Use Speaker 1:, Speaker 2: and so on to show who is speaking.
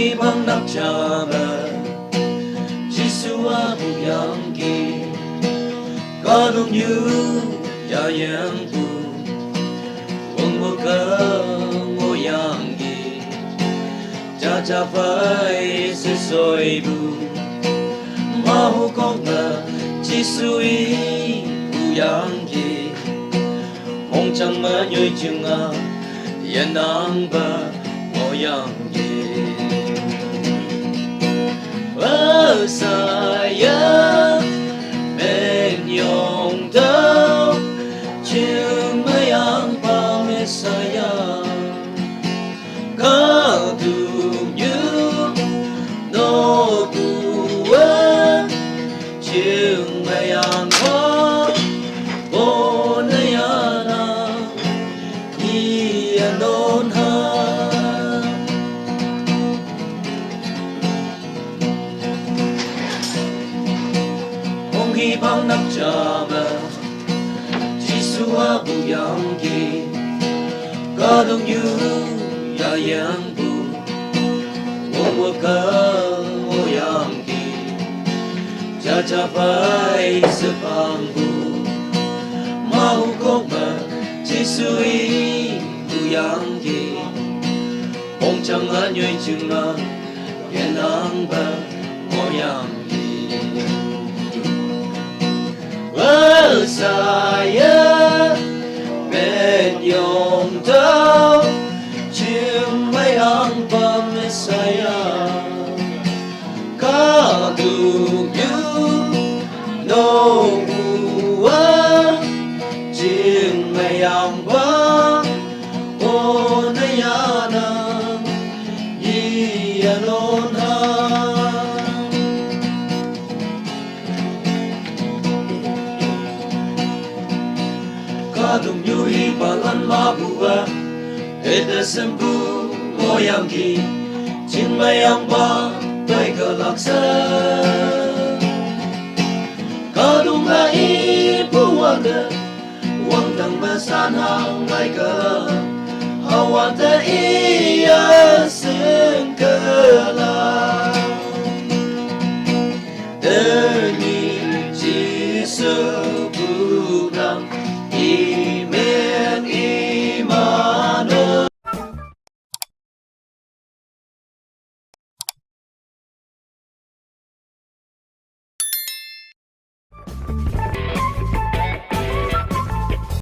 Speaker 1: hi bang nak chama Jisua bu yang gi có đúng như ya yang bu wong mo ka mo yang gi cha cha phải se soi bu ma hu con ta Jisui bu yang gi mong chẳng mà nhoi chừng à yên nắng ba mo yang gi ở xa ya bên yong đâu chừng mấy ang ba me sa ya có đủ như no bu a chừng mấy ang ba bon ya na ni anon ha hi bang nak chama Jisua bu yang gi có đúng như ya yang bu wong mo ka mo yang gi cha cha phải se pang bu ma hu ko ma Jisui bu yang gi mong chẳng a nhoi chừng na yên nắng ba mo yang ở xa ya bên yong đâu chim mấy ang ba me sa ya có đủ như no bu a chim mấy ang ba o na ya na yi anon ha đúng như hi ba lan ma bu a e de sem bu mo yang gi chin mai ang ba pai ka lak sa ka đúng ma i bu wang de wang dang ba san hang mai ka ha wan te i a sen ka la de ni ji su bu dang Amen, Immanuel.